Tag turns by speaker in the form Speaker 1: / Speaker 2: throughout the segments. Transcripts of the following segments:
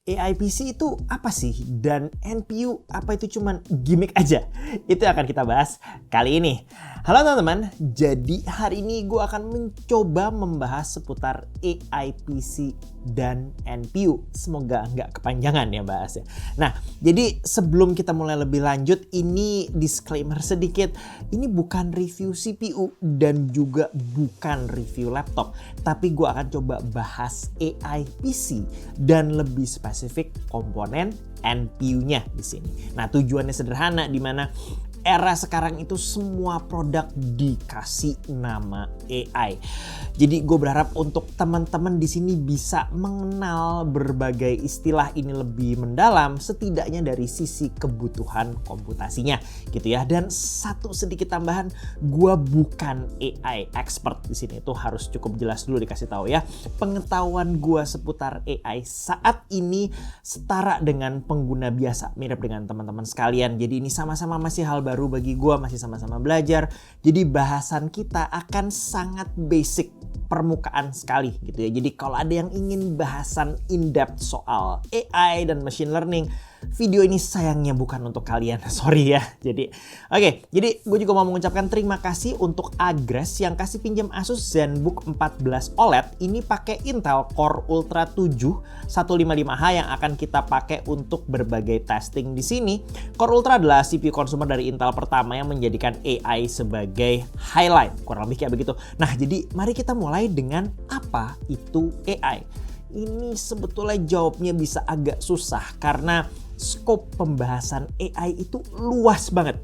Speaker 1: AI PC itu apa sih? Dan NPU apa itu cuman gimmick aja? Itu yang akan kita bahas kali ini. Halo teman-teman, jadi hari ini gue akan mencoba membahas seputar AI PC dan NPU. Semoga nggak kepanjangan ya bahasnya. Nah, jadi sebelum kita mulai lebih lanjut, ini disclaimer sedikit. Ini bukan review CPU dan juga bukan review laptop. Tapi gue akan coba bahas AI PC dan lebih spesifik komponen NPU-nya di sini. Nah, tujuannya sederhana, di mana era sekarang itu semua produk dikasih nama AI. Jadi gue berharap untuk teman-teman di sini bisa mengenal berbagai istilah ini lebih mendalam, setidaknya dari sisi kebutuhan komputasinya gitu ya. Dan satu sedikit tambahan, gue bukan AI expert di sini, itu harus cukup jelas dulu dikasih tahu ya. Pengetahuan gue seputar AI saat ini setara dengan pengguna biasa, mirip dengan teman-teman sekalian. Jadi ini sama-sama masih hal baru bagi gue, masih sama-sama belajar. Jadi bahasan kita akan sangat basic, permukaan sekali gitu ya. Jadi kalau ada yang ingin bahasan in-depth soal AI dan machine learning, video ini sayangnya bukan untuk kalian, sorry ya. Jadi jadi gue juga mau mengucapkan terima kasih untuk Agres yang kasih pinjam Asus ZenBook 14 OLED. Ini pakai Intel Core Ultra 7 155H yang akan kita pakai untuk berbagai testing di sini. Core Ultra adalah CPU consumer dari Intel pertama yang menjadikan AI sebagai highlight, kurang lebih kayak begitu. Nah, jadi mari kita mulai dengan apa itu AI. Ini sebetulnya jawabnya bisa agak susah karena skop pembahasan AI itu luas banget.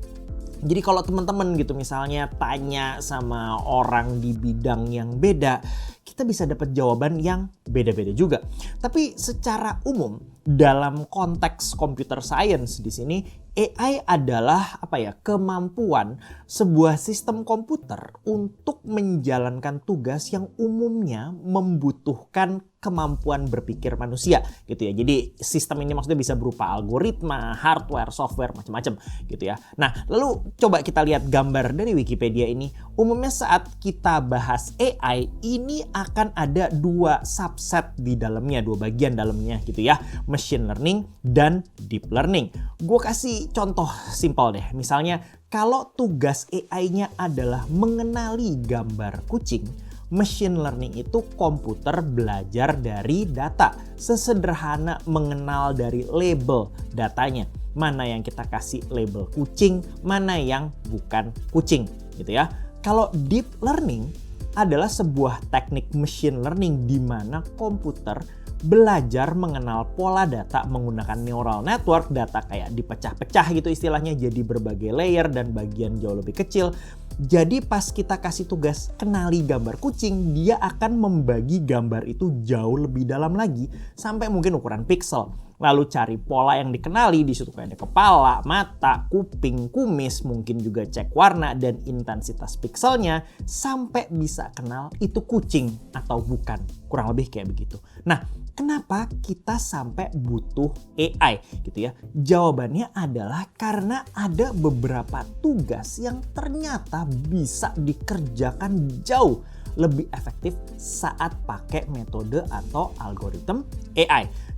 Speaker 1: Jadi kalau teman-teman gitu misalnya tanya sama orang di bidang yang beda, kita bisa dapat jawaban yang beda-beda juga. Tapi secara umum dalam konteks computer science di sini, AI adalah kemampuan sebuah sistem komputer untuk menjalankan tugas yang umumnya membutuhkan kemampuan berpikir manusia gitu ya. Jadi sistem ini maksudnya bisa berupa algoritma, hardware, software, macam-macam gitu ya. Nah, lalu coba kita lihat gambar dari Wikipedia ini. Umumnya saat kita bahas AI, ini akan ada dua subset di dalamnya, dua bagian dalamnya gitu ya. Machine learning dan deep learning. Gue kasih contoh simpel deh. Misalnya kalau tugas AI-nya adalah mengenali gambar kucing, machine learning itu komputer belajar dari data. Sesederhana mengenal dari label datanya. Mana yang kita kasih label kucing, mana yang bukan kucing gitu ya. Kalau deep learning adalah sebuah teknik machine learning di mana komputer belajar mengenal pola data menggunakan neural network, data kayak dipecah-pecah gitu istilahnya jadi berbagai layer dan bagian jauh lebih kecil. Jadi pas kita kasih tugas kenali gambar kucing, dia akan membagi gambar itu jauh lebih dalam lagi sampai mungkin ukuran pixel. Lalu cari pola yang dikenali, di situ kayak ada kepala, mata, kuping, kumis, mungkin juga cek warna dan intensitas pixelnya sampai bisa kenal itu kucing atau bukan. Kurang lebih kayak begitu. Nah, kenapa kita sampai butuh AI gitu ya? Jawabannya adalah karena ada beberapa tugas yang ternyata bisa dikerjakan jauh lebih efektif saat pakai metode atau algoritma AI.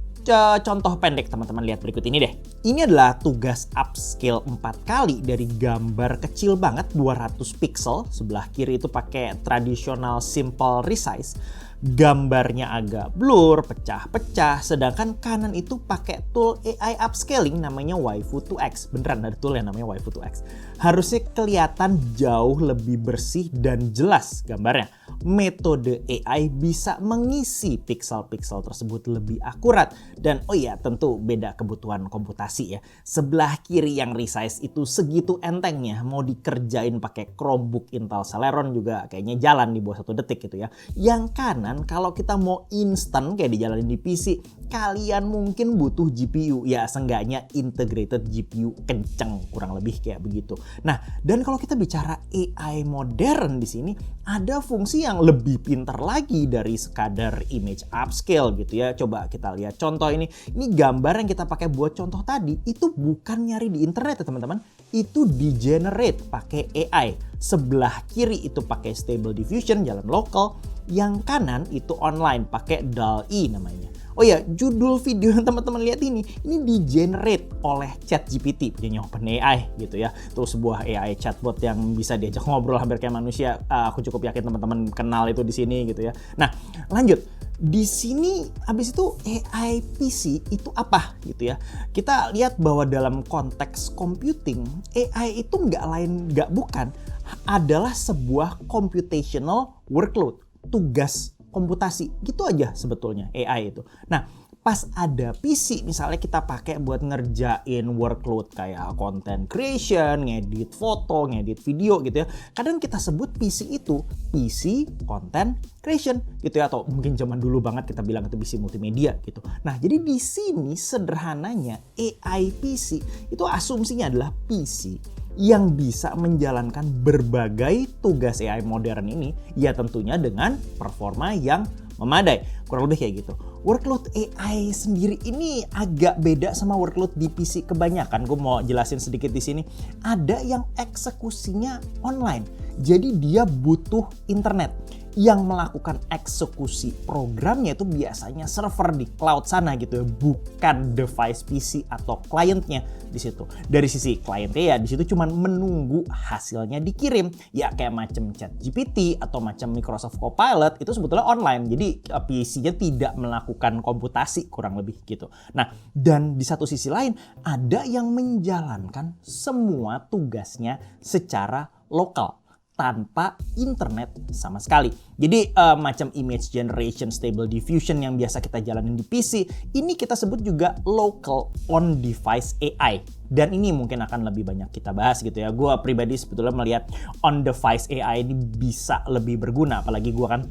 Speaker 1: Contoh pendek teman-teman lihat berikut ini deh. Ini adalah tugas upscale 4 kali dari gambar kecil banget 200 pixel. Sebelah kiri itu pakai traditional simple resize. Gambarnya agak blur, pecah-pecah, sedangkan kanan itu pakai tool AI upscaling namanya Waifu 2X. Beneran ada tool yang namanya Waifu 2X. Harusnya kelihatan jauh lebih bersih dan jelas gambarnya. Metode AI bisa mengisi pixel-pixel tersebut lebih akurat. Dan tentu beda kebutuhan komputasi ya. Sebelah kiri yang resize itu segitu entengnya, mau dikerjain pakai Chromebook Intel Celeron juga kayaknya jalan di bawah 1 detik gitu ya. Yang kanan kalau kita mau instan kayak dijalanin di PC, kalian mungkin butuh GPU. Ya seenggaknya integrated GPU kenceng, kurang lebih kayak begitu. Nah, dan kalau kita bicara AI modern di sini, ada fungsi yang lebih pintar lagi dari sekadar image upscale gitu ya. Coba kita lihat contoh ini. Ini gambar yang kita pakai buat contoh tadi, itu bukan nyari di internet ya teman-teman. Itu di-generate pakai AI. Sebelah kiri itu pakai Stable Diffusion, jalan lokal. Yang kanan itu online, pakai DALL-E namanya. Oh ya, judul video yang teman-teman lihat ini di-generate oleh ChatGPT punyanya OpenAI gitu ya. Itu sebuah AI chatbot yang bisa diajak ngobrol hampir kayak manusia. Aku cukup yakin teman-teman kenal itu di sini gitu ya. Nah, lanjut. Di sini habis itu AI PC itu apa gitu ya. Kita lihat bahwa dalam konteks computing, AI itu nggak bukan adalah sebuah computational workload, tugas komputasi gitu aja sebetulnya AI itu. Nah, pas ada PC misalnya kita pakai buat ngerjain workload kayak content creation, ngedit foto, ngedit video gitu ya. Kadang kita sebut PC itu PC content creation gitu ya, atau mungkin zaman dulu banget kita bilang itu PC multimedia gitu. Nah, jadi di sini sederhananya AI PC itu asumsinya adalah PC yang bisa menjalankan berbagai tugas AI modern ini, ya tentunya dengan performa yang memadai. Kurang lebih kayak gitu. Workload AI sendiri ini agak beda sama workload di PC kebanyakan. Gue mau jelasin sedikit di sini. Ada yang eksekusinya online. Jadi dia butuh internet. Yang melakukan eksekusi programnya itu biasanya server di cloud sana gitu ya, bukan device PC atau kliennya di situ. Dari sisi kliennya ya di situ cuman menunggu hasilnya dikirim. Ya kayak macam ChatGPT atau macam Microsoft Copilot itu sebetulnya online. Jadi PC-nya tidak melakukan komputasi kurang lebih gitu. Nah, dan di satu sisi lain ada yang menjalankan semua tugasnya secara lokal tanpa internet sama sekali. Jadi macam image generation, stable diffusion yang biasa kita jalanin di PC, ini kita sebut juga local on device AI. Dan ini mungkin akan lebih banyak kita bahas gitu ya. Gue pribadi sebetulnya melihat on device AI ini bisa lebih berguna. Apalagi gue kan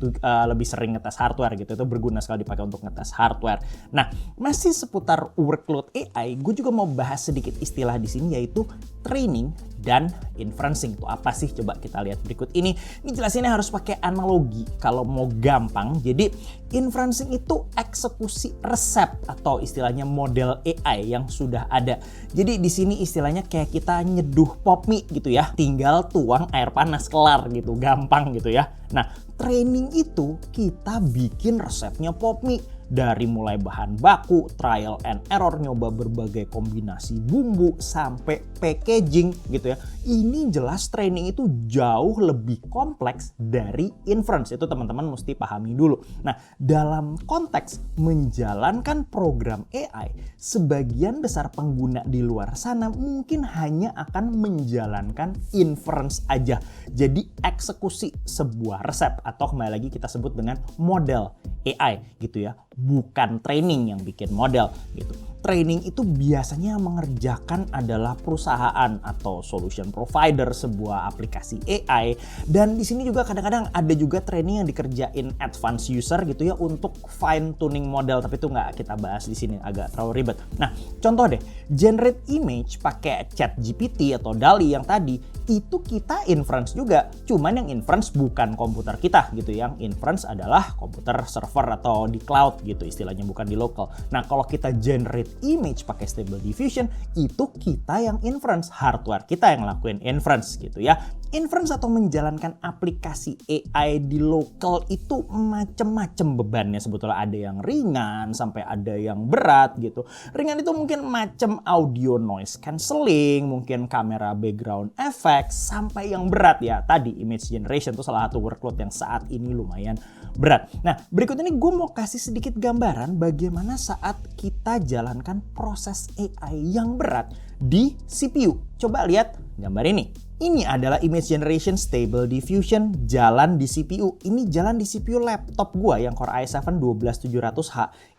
Speaker 1: lebih sering ngetes hardware gitu. Itu berguna sekali dipakai untuk ngetes hardware. Nah, masih seputar workload AI, gue juga mau bahas sedikit istilah di sini yaitu training dan inferencing. Itu apa sih? Coba kita lihat berikut ini. Ini jelasinnya harus pakai analogi kalau mau gampang. Jadi inferencing itu eksekusi resep atau istilahnya model AI yang sudah ada. Jadi di sini istilahnya kayak kita nyeduh pop mie gitu ya. Tinggal tuang air panas, kelar gitu, gampang gitu ya. Nah, training itu kita bikin resepnya pop mie. Dari mulai bahan baku, trial and error, nyoba berbagai kombinasi bumbu, sampai packaging gitu ya. Ini jelas training itu jauh lebih kompleks dari inference. Itu teman-teman mesti pahami dulu. Nah, dalam konteks menjalankan program AI, sebagian besar pengguna di luar sana mungkin hanya akan menjalankan inference aja. Jadi eksekusi sebuah resep atau kembali lagi kita sebut dengan model AI gitu ya. Bukan training yang bikin model gitu. Training itu biasanya mengerjakan adalah perusahaan atau solution provider sebuah aplikasi AI, dan di sini juga kadang-kadang ada juga training yang dikerjain advanced user gitu ya untuk fine tuning model, tapi itu nggak kita bahas di sini, agak terlalu ribet. Nah, contoh deh, generate image pakai ChatGPT atau DALL-E yang tadi itu kita inference juga, cuman yang inference bukan komputer kita gitu, yang inference adalah komputer server atau di cloud gitu istilahnya, bukan di local. Nah, kalau kita generate image pakai stable diffusion, itu kita yang inference, hardware kita yang lakuin inference gitu ya. Inference atau menjalankan aplikasi AI di local itu macem-macem bebannya sebetulnya. Ada yang ringan sampai ada yang berat gitu. Ringan itu mungkin macam audio noise cancelling, mungkin kamera background effect, sampai yang berat ya tadi image generation itu salah satu workload yang saat ini lumayan berat. Nah, berikut ini gue mau kasih sedikit gambaran bagaimana saat kita jalankan proses AI yang berat di CPU. Coba lihat gambar ini. Ini adalah image generation stable diffusion jalan di CPU. Ini jalan di CPU laptop gua yang Core i7 12700H.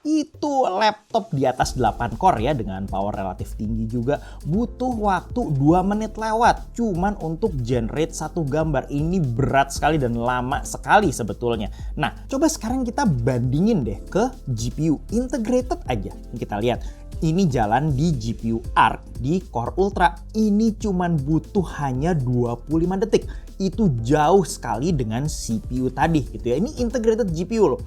Speaker 1: Itu laptop di atas 8 core ya, dengan power relatif tinggi juga. Butuh waktu 2 menit lewat cuman untuk generate satu gambar. Ini berat sekali dan lama sekali sebetulnya. Nah, coba sekarang kita bandingin deh ke GPU integrated aja. Kita lihat. Ini jalan di GPU Arc di Core Ultra. Ini cuman butuh hanya 25 detik. Itu jauh sekali dengan CPU tadi gitu ya. Ini integrated GPU loh.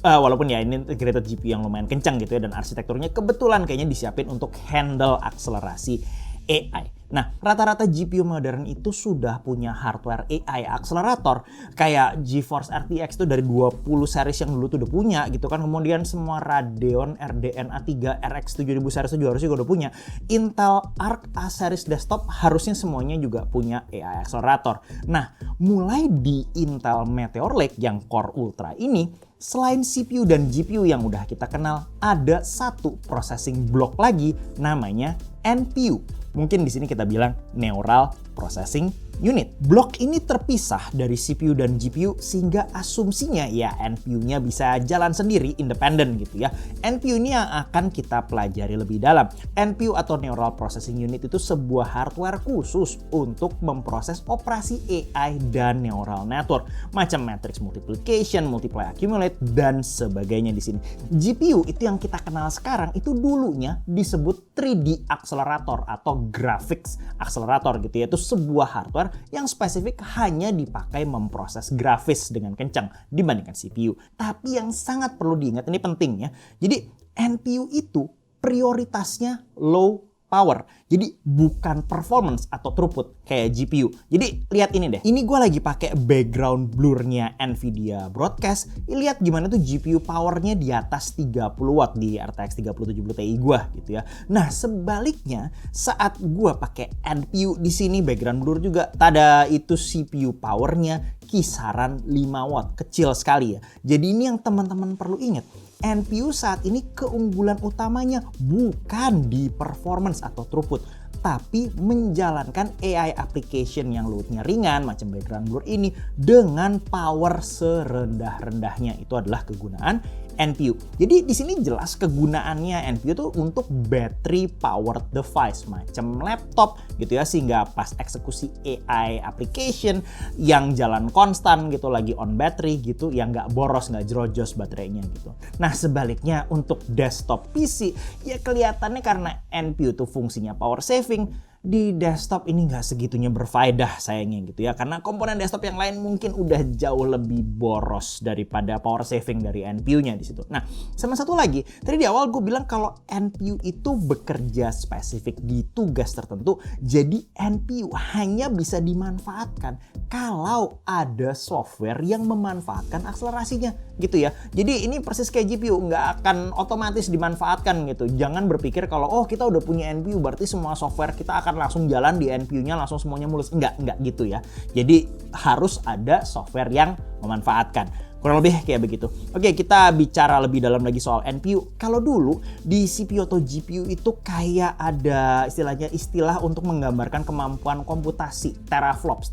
Speaker 1: Walaupun ya ini integrated GPU yang lumayan kencang gitu ya, dan arsitekturnya kebetulan kayaknya disiapin untuk handle akselerasi AI. Nah, rata-rata GPU modern itu sudah punya hardware AI accelerator kayak GeForce RTX itu dari 20 series yang dulu tuh udah punya gitu kan. Kemudian semua Radeon RDNA 3 RX 7000 series itu harusnya udah punya. Intel Arc A series desktop harusnya semuanya juga punya AI accelerator. Nah, mulai di Intel Meteor Lake yang Core Ultra ini, selain CPU dan GPU yang udah kita kenal, ada satu processing block lagi namanya NPU. Mungkin di sini kita bilang Neural Processing Unit. Blok ini terpisah dari CPU dan GPU sehingga asumsinya ya NPU-nya bisa jalan sendiri, independen gitu ya. NPU ini yang akan kita pelajari lebih dalam. NPU atau Neural Processing Unit itu sebuah hardware khusus untuk memproses operasi AI dan neural network, macam matrix multiplication, multiply accumulate, dan sebagainya di sini. GPU itu yang kita kenal sekarang itu dulunya disebut 3D accelerator atau graphics accelerator gitu ya. Itu sebuah hardware yang spesifik hanya dipakai memproses grafis dengan kencang dibandingkan CPU. Tapi yang sangat perlu diingat, ini penting ya. Jadi NPU itu prioritasnya low power. Jadi bukan performance atau throughput kayak GPU. Jadi lihat ini deh. Ini gue lagi pakai background blurnya Nvidia Broadcast. Lihat gimana tuh GPU powernya di atas 30 watt di RTX 3070 Ti gue gitu ya. Nah sebaliknya saat gue pakai NPU di sini background blur juga, tada itu CPU powernya kisaran 5 watt. Kecil sekali ya. Jadi ini yang teman-teman perlu ingat. NPU saat ini keunggulan utamanya bukan di performance atau throughput, tapi menjalankan AI application yang loadnya ringan macam background blur ini dengan power serendah-rendahnya. Itu adalah kegunaan NPU. Jadi di sini jelas kegunaannya NPU itu untuk battery powered device macam laptop gitu ya, sehingga pas eksekusi AI application yang jalan konstan gitu lagi on battery gitu yang nggak boros, nggak jerojos baterainya gitu. Nah sebaliknya untuk desktop PC ya kelihatannya karena NPU itu fungsinya power saving, di desktop ini nggak segitunya berfaedah sayangnya gitu ya, karena komponen desktop yang lain mungkin udah jauh lebih boros daripada power saving dari NPU-nya di situ. Nah, sama satu lagi, tadi di awal gue bilang kalau NPU itu bekerja spesifik di tugas tertentu, jadi NPU hanya bisa dimanfaatkan kalau ada software yang memanfaatkan akselerasinya gitu ya. Jadi ini persis kayak GPU, nggak akan otomatis dimanfaatkan gitu. Jangan berpikir kalau oh kita udah punya NPU berarti semua software kita akan langsung jalan di NPU-nya langsung semuanya mulus. Enggak gitu ya. Jadi harus ada software yang memanfaatkan. Kurang lebih kayak begitu. Oke, kita bicara lebih dalam lagi soal NPU. Kalau dulu di CPU atau GPU itu kayak ada istilah untuk menggambarkan kemampuan komputasi teraflops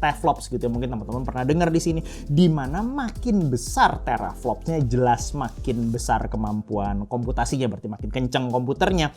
Speaker 1: gitu ya. Mungkin teman-teman pernah dengar di sini. Di mana makin besar teraflopsnya jelas makin besar kemampuan komputasinya, berarti makin kencang komputernya.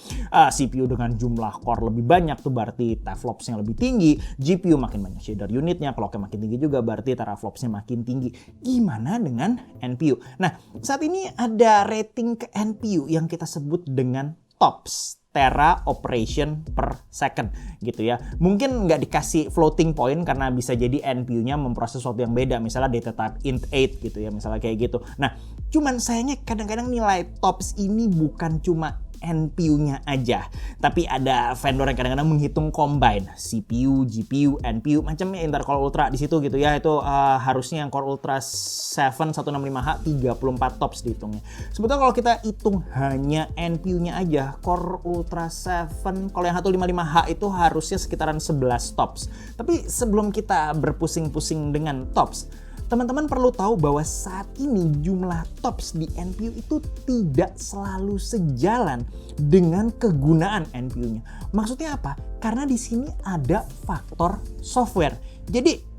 Speaker 1: CPU dengan jumlah core lebih banyak tuh berarti teraflopsnya lebih tinggi. GPU makin banyak shader unitnya, clocknya makin tinggi juga berarti teraflopsnya makin tinggi. Gimana dengan NPU? Nah, saat ini ada rating ke NPU yang kita sebut dengan TOPS, tera operation per second gitu ya. Mungkin nggak dikasih floating point karena bisa jadi NPU-nya memproses sesuatu yang beda, misalnya data type int8 gitu ya, misalnya kayak gitu. Nah, cuman sayangnya kadang-kadang nilai TOPS ini bukan cuma NPU-nya aja, tapi ada vendor yang kadang-kadang menghitung combine CPU, GPU, NPU, macamnya Intel Core Ultra di situ gitu ya. Itu harusnya yang Core Ultra 7 165H 34 TOPS dihitungnya. Sebetulnya kalau kita hitung hanya NPU-nya aja, Core Ultra 7 kalau yang 155H itu harusnya sekitaran 11 TOPS. Tapi sebelum kita berpusing-pusing dengan TOPS, teman-teman perlu tahu bahwa saat ini jumlah TOPS di NPU itu tidak selalu sejalan dengan kegunaan NPU-nya. Maksudnya apa? Karena di sini ada faktor software. Jadi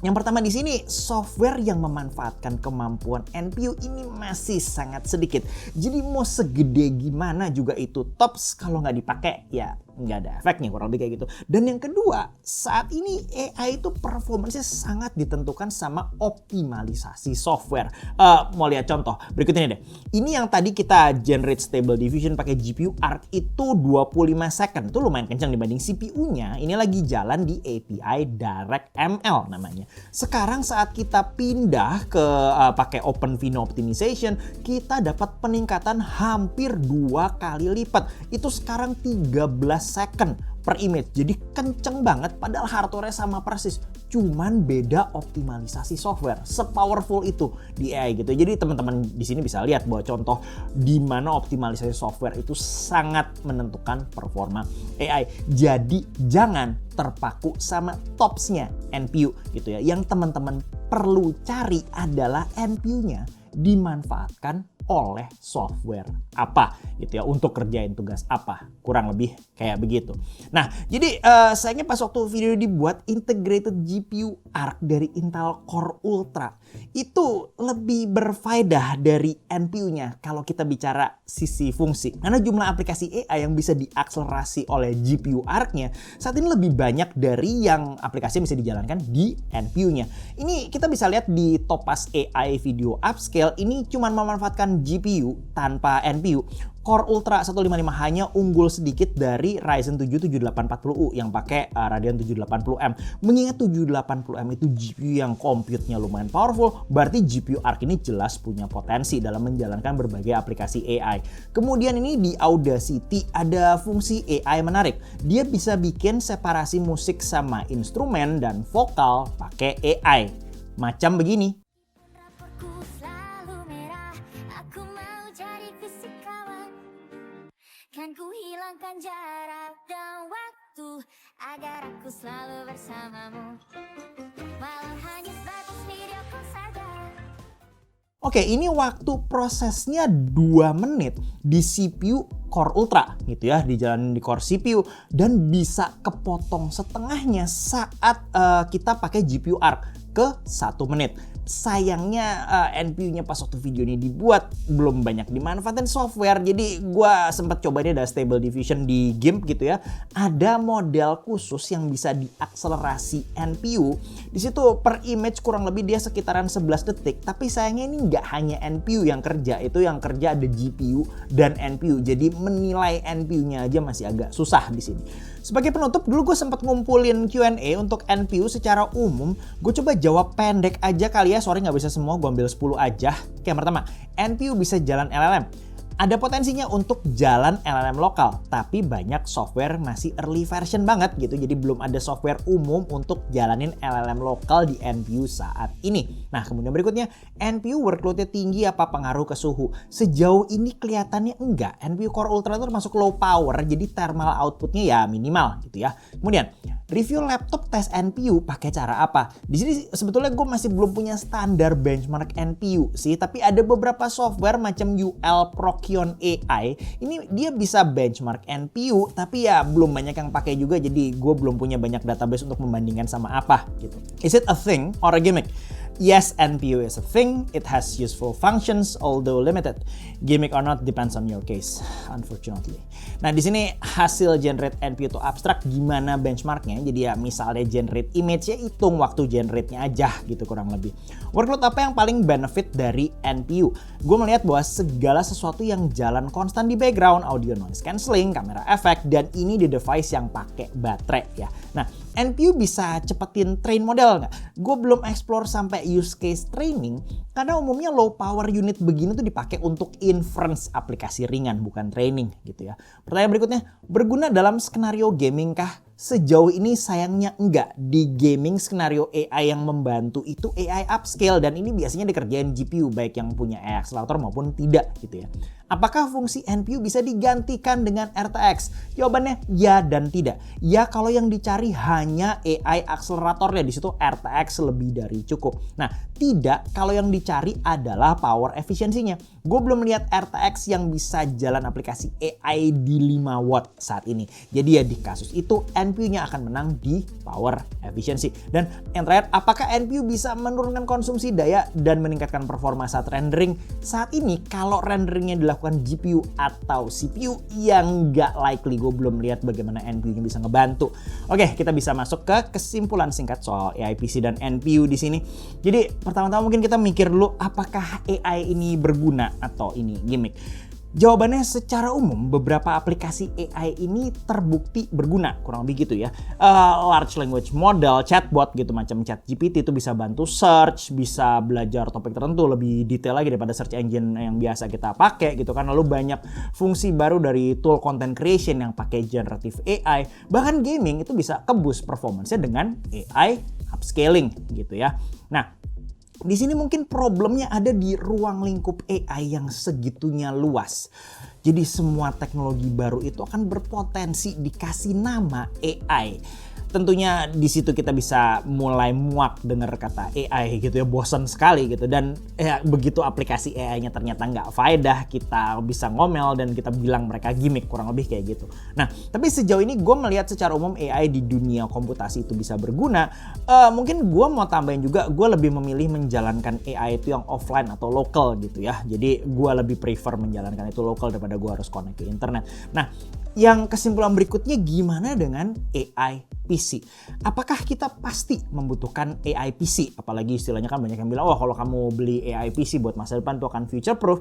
Speaker 1: yang pertama di sini software yang memanfaatkan kemampuan NPU ini masih sangat sedikit. Jadi mau segede gimana juga itu TOPS kalau nggak dipakai ya nggak ada efeknya, kurang lebih kayak gitu. Dan yang kedua, saat ini AI itu performance-nya sangat ditentukan sama optimalisasi software. Mau lihat contoh berikut ini deh. Ini yang tadi kita generate stable diffusion pakai GPU Arc itu 25 second. Itu lumayan kencang dibanding CPU-nya. Ini lagi jalan di API DirectML namanya. Sekarang saat kita pindah ke pakai OpenVINO Optimization, kita dapat peningkatan hampir 2 kali lipat. Itu sekarang 13 second per image. Jadi kenceng banget padahal hardware-nya sama persis. Cuman beda optimalisasi software. Se-powerful itu di AI gitu. Jadi teman-teman di sini bisa lihat bahwa contoh di mana optimalisasi software itu sangat menentukan performa AI. Jadi jangan terpaku sama topsnya NPU gitu ya. Yang teman-teman perlu cari adalah NPU-nya dimanfaatkan oleh software apa gitu ya untuk kerjain tugas apa, kurang lebih kayak begitu. Nah jadi sayangnya pas waktu video dibuat integrated GPU ARC dari Intel Core Ultra itu lebih berfaedah dari NPU-nya kalau kita bicara sisi fungsi, karena jumlah aplikasi AI yang bisa diakselerasi oleh GPU ARC-nya saat ini lebih banyak dari yang aplikasi yang bisa dijalankan di NPU-nya. Ini kita bisa lihat di Topaz AI Video Upscale, ini cuma memanfaatkan GPU tanpa NPU. Core Ultra 155 hanya unggul sedikit dari Ryzen 7 7840U yang pakai Radeon 780M. Mengingat 780M itu GPU yang compute-nya lumayan powerful, berarti GPU ARC ini jelas punya potensi dalam menjalankan berbagai aplikasi AI. Kemudian ini di Audacity ada fungsi AI menarik. Dia bisa bikin separasi musik sama instrumen dan vokal pakai AI. Macam begini. Kan ku hilangkan jarak dan waktu agar aku selalu bersamamu, walau hanya sebatas video call saja. Oke, ini waktu prosesnya 2 menit di CPU Core Ultra gitu ya, dijalanin di core CPU dan bisa kepotong setengahnya saat kita pakai GPU ARC ke 1 menit. Sayangnya NPU-nya pas waktu video ini dibuat belum banyak dimanfaatin software. Jadi gue sempat coba, ini ada Stable Diffusion di GIMP gitu ya. Ada model khusus yang bisa diakselerasi NPU. Di situ per image kurang lebih dia sekitaran 11 detik. Tapi sayangnya ini nggak hanya NPU yang kerja, itu yang kerja ada GPU dan NPU. Jadi menilai NPU-nya aja masih agak susah di sini. Sebagai penutup, dulu gue sempat ngumpulin Q&A untuk NPU secara umum. Gue coba jawab pendek aja kali ya, sorry nggak bisa semua, gue ambil 10 aja. Oke, yang pertama, NPU bisa jalan LLM. Ada potensinya untuk jalan LLM lokal, tapi banyak software masih early version banget gitu, jadi belum ada software umum untuk jalanin LLM lokal di NPU saat ini. Nah, kemudian berikutnya, NPU workload-nya tinggi apa pengaruh ke suhu? Sejauh ini kelihatannya enggak. NPU Core Ultra itu termasuk low power, jadi thermal output-nya ya minimal gitu ya. Kemudian, review laptop tes NPU pakai cara apa? Di sini sebetulnya gue masih belum punya standar benchmark NPU sih, tapi ada beberapa software macam UL Prokion AI, ini dia bisa benchmark NPU, tapi ya belum banyak yang pakai juga, jadi gue belum punya banyak database untuk membandingkan sama apa gitu. Is it a thing or a gimmick? Yes, NPU is a thing. It has useful functions, although limited. Gimmick or not depends on your case, unfortunately. Nah, di sini hasil generate NPU itu abstrak, gimana benchmarknya? Jadi ya misalnya generate image, ya hitung waktu generate-nya aja gitu kurang lebih. Workload apa yang paling benefit dari NPU? Gue melihat bahwa segala sesuatu yang jalan konstan di background, audio noise cancelling, kamera efek, dan ini di device yang pakai baterai ya. Nah, NPU bisa cepetin train model nggak? Gue belum explore sampai use case training, karena umumnya low power unit begini tuh dipakai untuk inference aplikasi ringan, bukan training gitu ya. Pertanyaan berikutnya, berguna dalam skenario gaming kah? Sejauh ini sayangnya enggak. Di gaming skenario AI yang membantu itu AI upscale, dan ini biasanya dikerjain GPU baik yang punya AI accelerator maupun tidak gitu ya. Apakah fungsi NPU bisa digantikan dengan RTX? Jawabannya ya dan tidak. Ya kalau yang dicari hanya AI akseleratornya, di situ RTX lebih dari cukup. Nah, tidak kalau yang dicari adalah power efisiensinya. Gue belum lihat RTX yang bisa jalan aplikasi AI di 5 watt saat ini. Jadi ya di kasus itu NPU-nya akan menang di power efisiensi. Dan yang terakhir, apakah NPU bisa menurunkan konsumsi daya dan meningkatkan performa saat rendering? Saat ini kalau renderingnya dilakukan GPU atau CPU yang nggak likely, gue belum lihat bagaimana NPU-nya bisa ngebantu. Oke, kita bisa masuk ke kesimpulan singkat soal AI PC dan NPU di sini. Jadi pertama-tama mungkin kita mikir dulu, apakah AI ini berguna atau ini gimmick? Jawabannya secara umum beberapa aplikasi AI ini terbukti berguna, kurang lebih gitu ya. Large language model, chatbot gitu macam ChatGPT itu bisa bantu search, bisa belajar topik tertentu lebih detail lagi daripada search engine yang biasa kita pakai gitu kan. Lalu banyak fungsi baru dari tool content creation yang pakai generative AI. Bahkan gaming itu bisa ke-boost performance-nya dengan AI upscaling gitu ya. Nah, di sini mungkin problemnya ada di ruang lingkup AI yang segitunya luas. Jadi semua teknologi baru itu akan berpotensi dikasih nama AI. Tentunya di situ kita bisa mulai muak dengar kata AI gitu ya, bosan sekali gitu. Dan ya, begitu aplikasi AI-nya ternyata nggak faedah, kita bisa ngomel dan kita bilang mereka gimmick, kurang lebih kayak gitu. Nah, tapi sejauh ini gue melihat secara umum AI di dunia komputasi itu bisa berguna. Mungkin gue mau tambahin juga, gue lebih memilih menjalankan AI itu yang offline atau local gitu ya. Jadi gue lebih prefer menjalankan itu local daripada gue harus connect ke internet. Nah, yang kesimpulan berikutnya, gimana dengan AI PC? Apakah kita pasti membutuhkan AI PC? Apalagi istilahnya kan banyak yang bilang, oh kalau kamu beli AI PC buat masa depan itu akan future proof.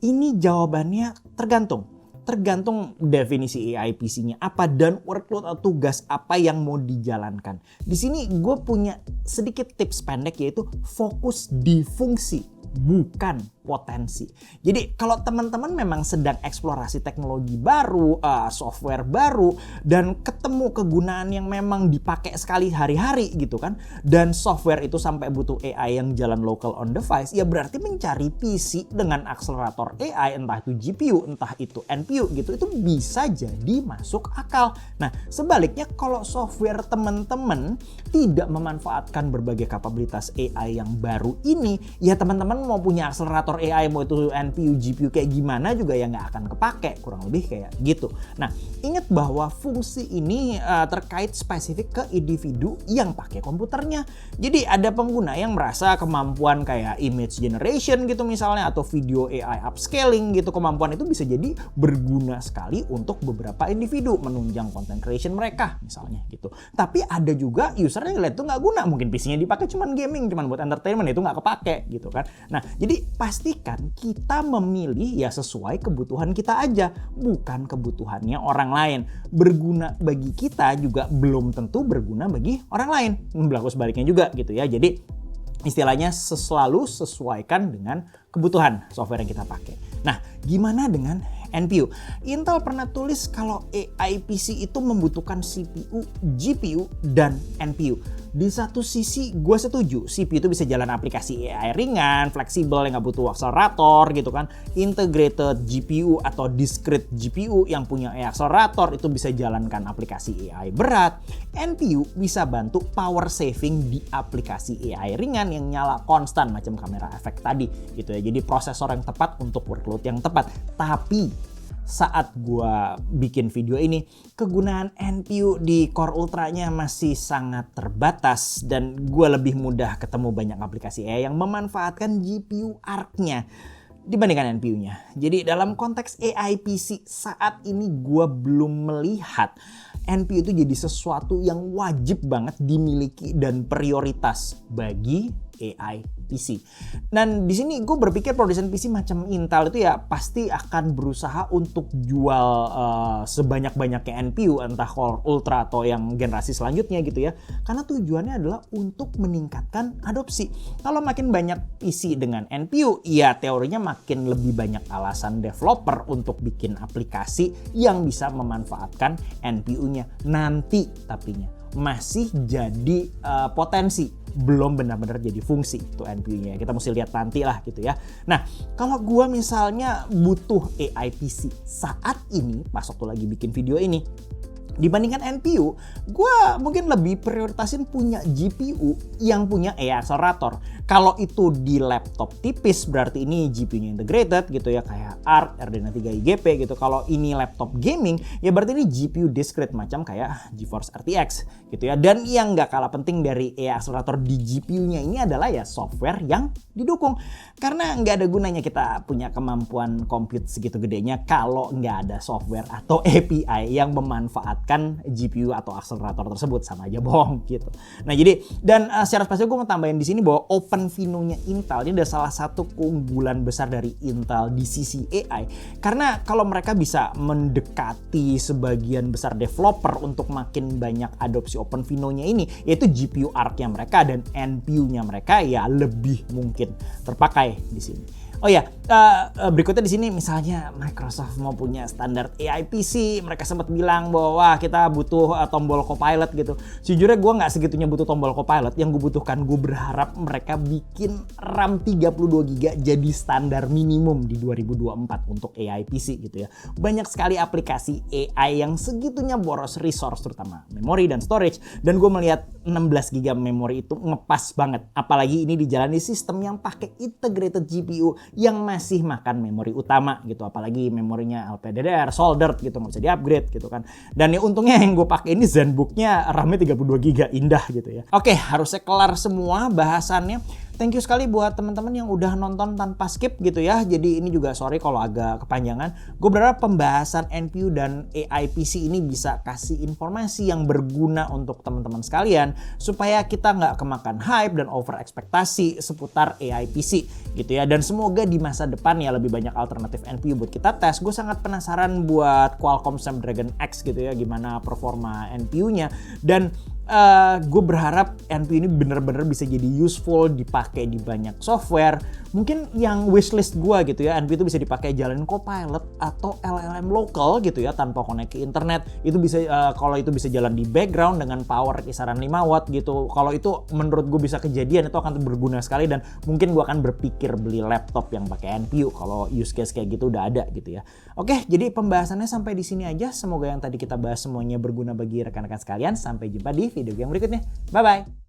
Speaker 1: Ini jawabannya tergantung definisi AI PC-nya apa dan workload atau tugas apa yang mau dijalankan. Di sini gue punya sedikit tips pendek, yaitu fokus di fungsi, bukan potensi. Jadi kalau teman-teman memang sedang eksplorasi teknologi baru, software baru, dan ketemu kegunaan yang memang dipakai sekali hari-hari gitu kan, dan software itu sampai butuh AI yang jalan local on device, ya berarti mencari PC dengan akselerator AI, entah itu GPU, entah itu NPU gitu, itu bisa jadi masuk akal. Nah, sebaliknya kalau software teman-teman tidak memanfaatkan berbagai kapabilitas AI yang baru ini, ya teman-teman mau punya akselerator AI, mau itu NPU, GPU kayak gimana juga ya nggak akan kepake, kurang lebih kayak gitu. Nah, ingat bahwa fungsi ini terkait spesifik ke individu yang pakai komputernya. Jadi ada pengguna yang merasa kemampuan kayak image generation gitu misalnya, atau video AI upscaling gitu, kemampuan itu bisa jadi berguna sekali untuk beberapa individu, menunjang content creation mereka misalnya gitu. Tapi ada juga usernya ngeliat itu nggak guna, mungkin PC-nya dipakai cuman gaming, cuman buat entertainment, itu nggak kepake gitu kan. Nah, jadi pastikan kita memilih ya sesuai kebutuhan kita aja, bukan kebutuhannya orang lain. Berguna bagi kita juga belum tentu berguna bagi orang lain. Berlaku sebaliknya juga gitu ya. Jadi istilahnya selalu sesuaikan dengan kebutuhan software yang kita pakai. Nah, gimana dengan NPU? Intel pernah tulis kalau AI PC itu membutuhkan CPU, GPU, dan NPU. Di satu sisi gue setuju, CPU itu bisa jalan aplikasi AI ringan, fleksibel, yang nggak butuh akselerator gitu kan. Integrated GPU atau discrete GPU yang punya AI akselerator itu bisa jalankan aplikasi AI berat. NPU bisa bantu power saving di aplikasi AI ringan yang nyala konstan macam kamera efek tadi gitu ya. Jadi prosesor yang tepat untuk workload yang tepat. Tapi saat gue bikin video ini, kegunaan NPU di Core Ultra-nya masih sangat terbatas dan gue lebih mudah ketemu banyak aplikasi AI yang memanfaatkan GPU ARC-nya dibandingkan NPU-nya. Jadi dalam konteks AI PC saat ini gue belum melihat NPU itu jadi sesuatu yang wajib banget dimiliki dan prioritas bagi AI PC. Dan di sini gue berpikir produsen PC macam Intel itu ya pasti akan berusaha untuk jual sebanyak-banyaknya NPU, entah Core Ultra atau yang generasi selanjutnya gitu ya. Karena tujuannya adalah untuk meningkatkan adopsi. Kalau makin banyak PC dengan NPU, ya teorinya makin lebih banyak alasan developer untuk bikin aplikasi yang bisa memanfaatkan NPU-nya. Nanti tapinya masih jadi potensi, belum benar-benar jadi fungsi itu NPU-nya. Kita mesti lihat nanti lah gitu ya. Nah, kalau gue misalnya butuh AI PC saat ini, pas waktu lagi bikin video ini, dibandingkan NPU, gue mungkin lebih prioritasin punya GPU yang punya AI accelerator. Kalau itu di laptop tipis berarti ini GPU-nya integrated gitu ya, kayak ARC, RDNA 3 IGP gitu. Kalau ini laptop gaming ya berarti ini GPU discrete macam kayak GeForce RTX gitu ya. Dan yang gak kalah penting dari AI accelerator di GPU-nya ini adalah ya software yang didukung. Karena nggak ada gunanya kita punya kemampuan compute segitu gedenya kalau nggak ada software atau API yang memanfaatkan mendapatkan GPU atau akselerator tersebut, sama aja bohong gitu. Nah jadi, dan secara spesial gue mau tambahin di sini bahwa OpenVINO-nya Intel ini adalah salah satu keunggulan besar dari Intel di sisi AI, karena kalau mereka bisa mendekati sebagian besar developer untuk makin banyak adopsi OpenVINO-nya ini, yaitu GPU ARC-nya mereka dan NPU-nya mereka ya lebih mungkin terpakai di sini. Oh ya, berikutnya di sini misalnya Microsoft mau punya standar AI PC, mereka sempat bilang bahwa wah, kita butuh tombol Copilot gitu. Sejujurnya gue nggak segitunya butuh tombol Copilot. Yang gue butuhkan, gue berharap mereka bikin RAM 32 GB jadi standar minimum di 2024 untuk AI PC gitu ya. Banyak sekali aplikasi AI yang segitunya boros resource, terutama memori dan storage. Dan gue melihat 16 GB memori itu ngepas banget. Apalagi ini dijalani sistem yang pakai integrated GPU yang masih makan memori utama gitu, apalagi memorinya LPDDR, soldered gitu, nggak bisa di-upgrade gitu kan. Dan ya untungnya yang gue pakai ini ZenBook-nya RAM-nya 32 GB, indah gitu ya. Oke, harusnya kelar semua bahasannya. Thank you sekali buat teman-teman yang udah nonton tanpa skip gitu ya. Jadi ini juga sorry kalau agak kepanjangan. Gue berharap pembahasan NPU dan AI PC ini bisa kasih informasi yang berguna untuk teman-teman sekalian, supaya kita nggak kemakan hype dan over ekspektasi seputar AI PC gitu ya. Dan semoga di masa depan ya lebih banyak alternatif NPU buat kita tes. Gue sangat penasaran buat Qualcomm Snapdragon X gitu ya, gimana performa NPU-nya. Dan gue berharap NPU ini bener-bener bisa jadi useful, dipakai di banyak software. Mungkin yang wishlist gue gitu ya, NPU itu bisa dipakai jalanin Copilot atau LLM lokal gitu ya, tanpa connect ke internet. Itu bisa, kalau itu bisa jalan di background dengan power kisaran 5 watt gitu. Kalau itu menurut gue bisa kejadian, itu akan berguna sekali. Dan mungkin gue akan berpikir beli laptop yang pakai NPU kalau use case kayak gitu udah ada gitu ya. Oke, jadi pembahasannya sampai di sini aja. Semoga yang tadi kita bahas semuanya berguna bagi rekan-rekan sekalian. Sampai jumpa di video yang berikutnya. Bye-bye.